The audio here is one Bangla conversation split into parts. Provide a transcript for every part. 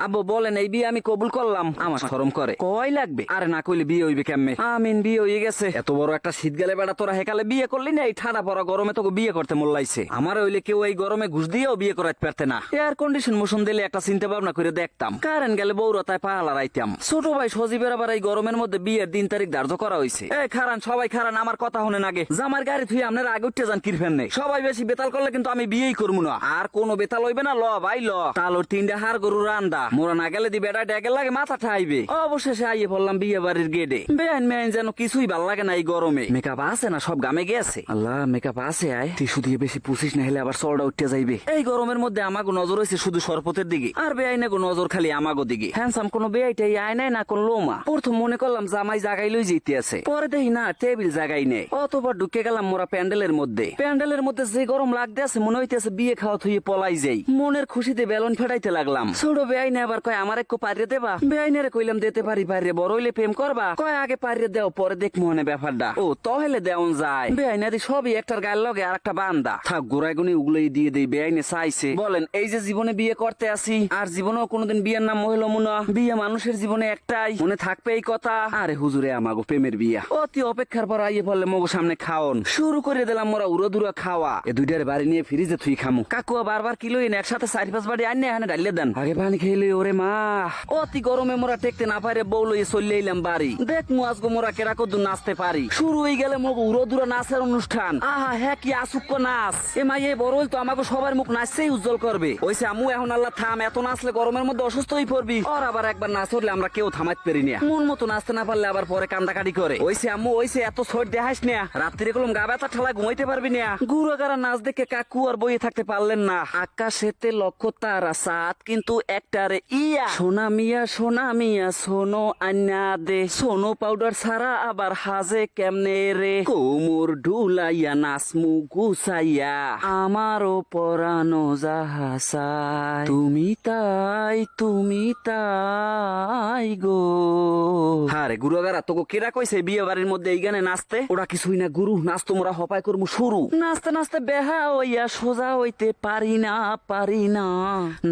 আব্বু বলেন এই বিয়ে আমি কবুল করলাম। আমার শরম করে, কয় লাগবে? আরে না কইলে বিয়ে হইবে কেমনে? আমিন, বিয়ে হয়ে গেছে। এত বড় একটা শীত গেলে বেড়া তোরা হেকালে বিয়ে করলি না? এই ঠাডা পড়া গরমে তোকে বিয়ে করতে মোল্লাইছে। আমার হইলে কেউ এই গরমে ঘুষ দিয়েও বিয়ে করাতে পারতে না। এয়ার কন্ডিশন মোশন দিলে একটা চিন্তা ভাবনা করে দেখতাম, কারেন্ট গেলে বৌরতায় পাহালা রাইতাম। ছোট ভাই সজীবের আবার এই গরমের মধ্যে বিয়ের দিন তারিখ ধার্য করা হয়েছে। এই খারান, সবাই খারান, আমার কথা শুনেন আগে। জামার গাড়ি থুই আপনারা আগে উঠতে যান কিরফেন নেই। সবাই বেশি বেতাল করলে কিন্তু আমি বিয়েই করবো না। আর কোনো বেতাল হইবে না। ল ভাই ল, তালোর তিনটা হার গরু রান্দা মোরা না গেলে দি বেটা ডেকে লাগে মাথা ঠাইবে। অবশেষে আইয়ে পড়লাম বিয়ে বাড়ির গেটে। বেআইন মেআইন যেন কিছুই ভাল লাগে না এই গরমে। মেকআপ আছে না? সব গামে গেছে। আল্লাহ, মেকআপ আছে? আয় টিস্যু দিয়ে বেশি পুষিস না, হলে আবার চড়া উঠতে যাইবে। এই গরমের মধ্যে আমাগো নজর হয়েছে শুধু শরপতের দিকে, আর বেআইনে গো নজর খালি আমাগো দিকে। হ্যান্ডসাম কোনো বেআইটাই আয় নাই না কোন লোমা। প্রথম মনে করলাম জামাই জাগাই লই যেতে আছে, পরে দেখি না টেবিল জাগাই নেই। অতবার ঢুকে গেলাম মোরা প্যান্ডেলের মধ্যে। প্যান্ডেলের মধ্যে যে গরম লাগতে আছে মনে হইতেছে বিয়ে খাওয়া থুয়ে পলাই যাই। মনের খুশিতে বেলুন ফেটাইতে লাগলাম। ছোট বেআইনে আবার কয় আমার একটু পারিয়ে দেবা। বেআইনের কইলাম দিতে পারি, পারিয়ে বড় হইলে প্রেম করবা। কয় আগে পারিয়ে দেও, পরে দেখ মনে ব্যাপারটা। ও তাহলে দেওন যায়। বেআইনাদি সবই একটার গায়ের লগে আর একটা বান্দা থাক, গোড়াগুনি উগুলোই দিয়ে দেই। বেআইনে চাইছে বলেন এই যে জীবনে বিয়ে করতে আসি, আর জীবনেও কোনোদিন বিয়ের নাম মহিল মুনা। বিয়ে মানুষের জীবনে একটাই, মনে থাকবে এই কথা। আরে হুজুরে আমাগো প্রেমের বিয়া। অতি অপেক্ষার পর আইয়ে পড়লে মগো সামনে খাওন শুরু করে দিলাম। মোরা উড়ো দুরা খাওয়া। এ দুইটার বাড়ি নিয়ে ফ্রিজে থুই খামু। কাকুয়া বারবার কিলো একসাথে 4-5 বাড়ি আইনে এখানে ডালিয়ে দেন। আগে পানি খেলে ওরে মা। অতি গরমে মোরা টেকতে না পারে বউ লইয়ে চলে এলাম বাড়ি। দেখ মুআজগো মোরা কেরা কত নাচতে পারি। শুরু হয়ে গেলে মগো উড়ো দুরা নাচের অনুষ্ঠান। আহা হ্যাঁ, কি আসুক্য নাচ। এ মাই এই বড় তো আমাকে সবার মুখ নাচছেই উজ্জ্বল করবে। ওইসে আমু এখন আল্লাহ থাম, এত নাচলে গরমের মধ্যে অসুস্থ হয়ে পড়বি। আর আবার একবার নাচ হলে আমরা কেউ থামাইতে পারি না। মন মতো নাচতে না পারলে আবার পরে কান্দাকাটি করে। ওইসে আম্মু ওইসে এত ছোট দেখাইস না, রাত্রিরে কলম গা ব্যথা ঠালা ঘুমাইতে পারবি না। গুড়ো গারা নাচ দেখে কাকু আর বইয়ে থাকতে পারলেন না। আকাশেতে লক্ষ তারা সাত কিন্তু একটারে ইয়া। সোনা মিয়া সোনা মিয়া সোনো আন্না দে। সোনো পাউডার ছাড়া আবার হাজে কেমনে রে। কোমর ঢুলাইয়া নাচমু গুছাইয়া আমারও পরানো যাহাসাই। তুমি তাই গো। হারে গুরু গারা তোকে কেরা কইছে বিয়ে বাড়ির মধ্যে এই গানে নাচতে? ওরা কিছুই না গুরু, নাচ তোমরা হপাই করমু শুরু। নাচতে নাচতে বেহা হইয়া সোজা হইতে পারি না।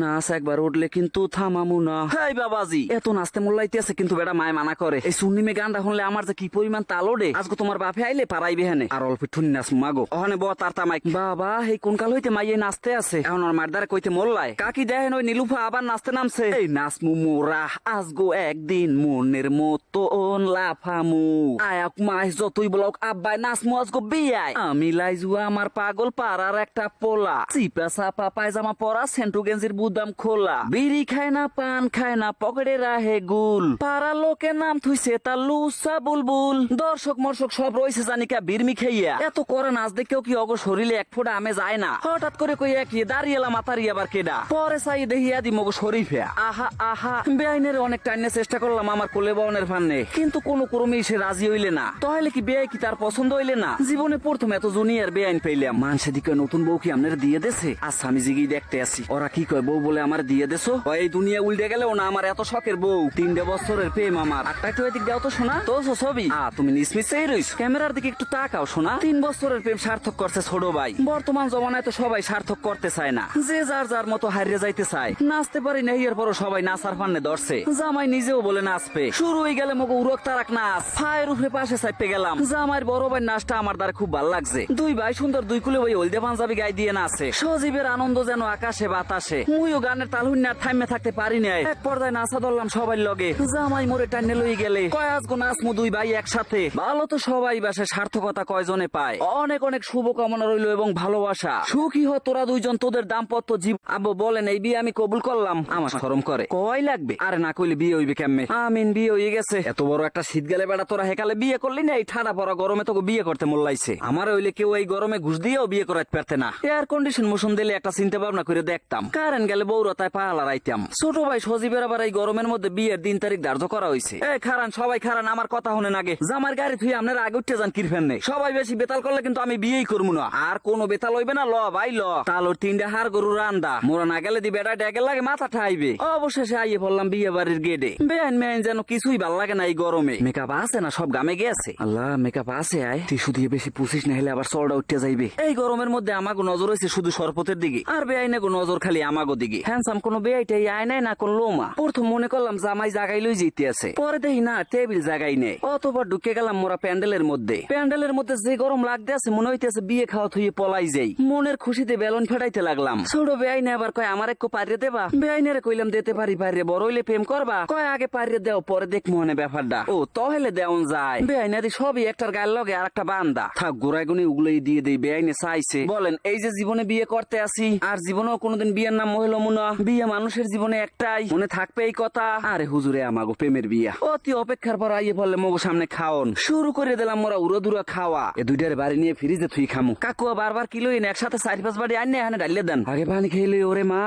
নাচ একবার উঠলে কিন্তু থামামু না। হাই বাবাজি, এত নাচতে মোল্লাইতে আছে কিন্তু বেটা মায় মানা করে। এই সুন্নিমে গানটা শুনলে আমার যে কি পরিমাণ তালোডে। আজকে তোমার বাপে আইলে পারাইবে হেনে আর অল্প ঠুনি নাচ মাগো। ওখানে ব তার তামাই বাবা এই কোন কাল হইতে মাইয়ে নাচতে আছে। এখন আর মারদারে কইতে মোল্লায় কাকি দেখেন ওই নীলুফা আবার নাচতে নামছে। এই নাচ মুমোরা আজগো একদিন মনের মতন লাফামু। আয়াক মাস যতই বলক আব্বাই নাচমু আজগো বিয়াই। আমি লাইজুয়া আমার পাগল পাড়ার একটা পোলা। চিপা চাপা পায়জামা পরা সেন্টু গেঞ্জির বুদাম খোলা। বিড়ি খায় না পান খায় না পকেটে রাহে গুল। পাড়ার লোকের নাম থুইছে তার লুসা বুলবুল। দর্শক মর্শক সব রয়েছে জানিকা বিরমি খাইয়া। এত করে নাচ দেখেও কি অগ শরীরে এক ফোঁটা আমে যায় না। হঠাৎ করে কইয়া কি দাঁড়িয়েলা মাতারি আবার কেডা। পরে চাই দেখিয়া দি মগো শরীফে। আহা আহা বেআইনের অনেক টাইনে চেষ্টা করলাম আমার কোলে বনের ফান্নে, কিন্তু কোনো ক্রমেই সে রাজি হইলে না। তাহলে কি বেআই কি তার পছন্দ হইলে না? জীবনে প্রথম এত জুনিয়র বেআইন পেইলাম। মানুষে দিকে নতুন বউ কি আপনার দিয়ে দেছে? আচ্ছা আমি জিগি দেখতে আসি ওরা কি কয়। বউ বলে আমার দিয়ে দেছো? এই দুনিয়া উল্টে গেলেও না আমার এত শখের বউ। 3 বছরের প্রেম আমার। আটটা একটু এদিক দাও তো শোনা। তো ছবি তুমি নিসমিসেই রইছো। ক্যামেরার দিকে একটু তাকাও শোনা। 3 বছরের প্রেম সার্থক করছে ছোট ভাই। বর্তমান জমানায় তো সবাই সার্থক করতে চায় না, যে যার যার মতো হারিয়ে যাইতে চায়। নাচতে পারি না এর পরও সবাই নাচার ফান্নে ধরছে। জামাই নিজেও বলে নাচবে। শুরু হয়ে গেলে মগো উরক তারাক নাচ। ফায়ের উপরে পাশে চাইপে গেলাম। জামাইয়ের বড় ভাই নাচটা আমার দ্বারা খুব ভালো লাগছে। দুই ভাই সুন্দর দুই কুলে ভাই হলদে পাঞ্জাবি গায়ে দিয়ে নাচে। সজীবের আনন্দ যেন আকাশে বাতাসে। মুইও গানের তাল হুন্নার থাইমে থাকতে পারি নাই। এক পর্দায় নাচা ধরলাম সবাই লগে। জামাই মোরে টাইনে লই গেলে কয় আজগো নাচমু দুই ভাই একসাথে। ভালো তো সবাই বাসে, সার্থকতা কয়জনে পায়। অনেক অনেক শুভকামনা রইল এবং ভালোবাসা। সুখী হ তোরা দুইজন, তোদের দাম্পত্য জীব। আব্বু বলেন এই বিয়ে আমি কবুল করলাম। আমার শরম করে, কয় লাগবে? আরে না কইলে বিয়ে হইবে কেমনে? আমিন, বিয়ে হয়ে গেছে। এত বড় একটা শীত গেলে বেড়া তোরা হেকালে বিয়ে করলি না? এই ঠাডা পড়া গরমে তোকে বিয়ে করতে মোল্লাইছে। আমার হইলে কেউ এই গরমে ঘুষ দিয়েও বিয়ে করাতে পারতে না। এয়ার কন্ডিশন মোশন দিলে একটা চিন্তা ভাবনা করে দেখতাম, কারেন্ট গেলে বৌরতায় পাহালা রাইতাম। ছোট ভাই সজীবের আবার এই গরমের মধ্যে বিয়ের দিন তারিখ ধার্য করা হয়েছে। এই খারান, সবাই খারান, আমার কথা শুনেন আগে। জামার গাড়ি থুই আপনারা আগে উঠতে যান কিরফেন নেই। সবাই বেশি বেতাল করলে কিন্তু আমি বিয়েই করবো না। আর কোনো বেতাল হইবে না। ল ভাই ল, তালোর 3টা হার গরু রান্দা মোরা না গেলে দি বেটা ডেকে লাগে মাথা ঠাই। আইবে। অবশেষে আইয়ে বললাম বিয়ে বাড়ির গেটে। বেআইন মেআইন যেন কিছুই ভাল লাগে না এই গরমে। মেকআপ আছে না সব গামে গেছে। আল্লাহ মেকআপ আছে আয়, টিস্যু দিয়ে বেশি পুষিস না হলে আবার চড়া উঠতে যাইবে। এই গরমের মধ্যে আমাগো নজর হয়েছে শুধু শরবতের দিকে, আর বেআইনে গো নজর খালি আমাগো দিকে। হ্যান্ডসাম কোনো বেআইটাই আয় নাই না কোন লোমা। প্রথম মনে করলাম জামাই জাগাই লই যেতে আছে, পরে দেখি না টেবিল জাগাই নেই। অতবার ঢুকে গেলাম মোরা প্যান্ডেলের মধ্যে। প্যান্ডেলের মধ্যে যে গরম লাগতে আছে মনে হইতেছে বিয়ে খাওয়া থুয়ে পলাই যাই। মনের খুশিতে বেলুন ফেটাইতে লাগলাম। ছোট বেআইনে আবার কয় আমার একটু পারিয়ে দেবা। বেআইনের কইলাম দিতে পারি, পারিয়ে বড় হইলে প্রেম করবা। কয় আগে পারিয়ে দেও পরে দেখ মনে ব্যাপারটা। ও তাহলে দেওন যায়। বেআইনারি সবই একটার গায়ের লগে আর একটা বান্দা থাক গোড়াগুনি উগুলোই দিয়ে দেই। বেআইনে চাইছে বলেন এই যে জীবনে বিয়ে করতে আসি আর জীবনেও কোনোদিন বিয়ের নাম মহিল মুনা। বিয়ে মানুষের জীবনে একটাই, মনে থাকবে এই কথা। আরে হুজুরে আমাগো প্রেমের বিয়া। অতি অপেক্ষার পর আইয়ে বললে মগো সামনে খাওন শুরু করে দিলাম। মোরা উড়োদুরা খাওয়া এ দুইটার বাড়ি নিয়ে ফ্রিজে থুই খামু। কাকুয়া বারবার কিলো একসাথে 4-5 বাড়ি আইনে এখানে ডালিয়ে দেন। আগে পানি খেলে ওরে মা।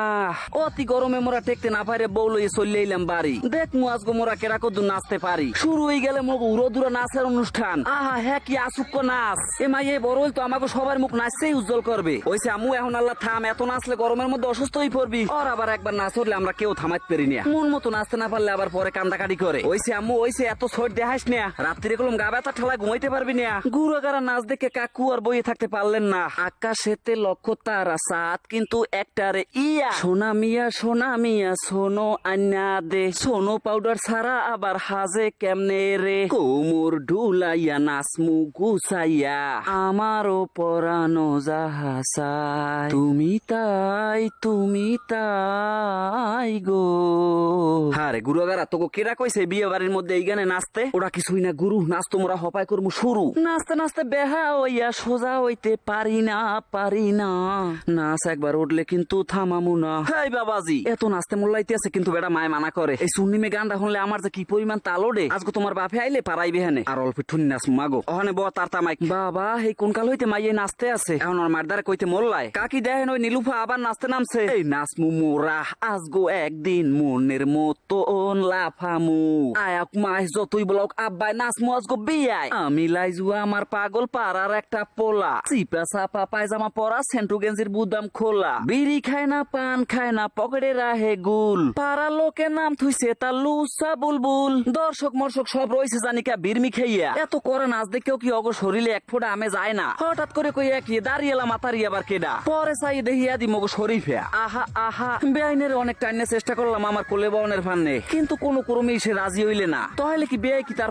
অতি গরমে মোরা টেকতে না পারে বউ লইয়ে চলে এলাম বাড়ি। দেখ মুআজগো মোরা কেরা কত নাচতে পারি। শুরু হয়ে গেলে মগো উড়োদুরা নাচের অনুষ্ঠান। আহা হ্যাঁ কি আসুক্য নাচ। এ মাই এই বড় হইল তো আমাকে সবার মুখ নাচতেই উজ্জ্বল করবে। ওইসে আমু এখন আল্লাহ থাম, এত নাচলে গরমের মধ্যে অসুস্থ হয়ে পড়বি। আর আবার একবার নাচ হলে আমরা কেউ থামাইতে পারি না। মন মতো নাচতে না পারলে আবার পরে কান্দাকাটি করে। ওইসে আম্মু ওইসে এত ছোট দেখাইস না, রাত্রিরে কলম গা ব্যথা ঠেলা ঘুমাইতে পারবি না। গুড়াগাড়া নাচ দেখে কাকু আর বইয়ে থাকতে পারলেন না। আকাশেতে লক্ষ তারা সাত কিন্তু একটারে ইয়া। সোনা মিয়া সোনো আন্না দে। সোনো পাউডার ছাড়া আবার হাজে কেমনে রে। কোমর ঢুলাইয়া নাচমু গুছাইয়া আমারও পরানো যাহাসাই। তুমি তাই গো। হারে গুরুগারা তোকে কেরা কইছে বিয়ে বাড়ির মধ্যে এই গানে নাচতে? ওরা কিছুই না গুরু, নাচ তোমরা হপাই করমু শুরু। নাচতে নাচতে বেহা হইয়া সোজা হইতে পারি না। নাচ একবার উঠলে কিন্তু থামামু না। হেই বাবাজি এত নাচতে মোল্লাইতে আছে কিন্তু বেটা মায় মানা করে। এই সুন্নিমে গানটা শুনলে আমার যে কি পরিমাণ তালোডে। আজকে তোমার বাপে আইলে পারাইবে হেনে আর অল্প ঠুনি নাচ মাগো। ওখানে বড় তার তামাইক বাবা এই কোন কাল হইতে মাইয়ে নাচতে আছে। এখন আর মারদারে কইতে মোল্লাই কাকি দেখেন ওই নীলুফা আবার নাচতে নামছে। এই নাচমু মোরা আজগো একদিন মনের মতন লাফামু। আয়াক মাস যতই বলক আব্বাই নাচমু আজগো বিয়াই। আমি লাইজুয়া আমার পাগল পাড়ার একটা পোলা। চিপা চাপা পায়জামা পরা সেন্টু গেঞ্জির বুদাম খোলা। বিড়ি খায় না পান খায় না পকেটে রাহে গুল। পাড়া লোকে নাম থুইছে তার লুসা বুলবুল। দর্শক মর্শক সব রয়েছে জানিকা বিরমি খাইয়া। এত করে নাচ দেখেও কি অগ শরীরে এক ফোঁটা আমে যায় না। হঠাৎ করে কই একই দাঁড়িয়েলা মাতারি আবার কেডা। পরে চাই দেখিয়া দি মগো শরীফে। আহা বেআইনের অনেক টাইনে চেষ্টা করলাম আমার কোলে বনের ফান্নে, কিন্তু কোনো ক্রমেই সে রাজি হইলে না। তাহলে কি বেআই কি তার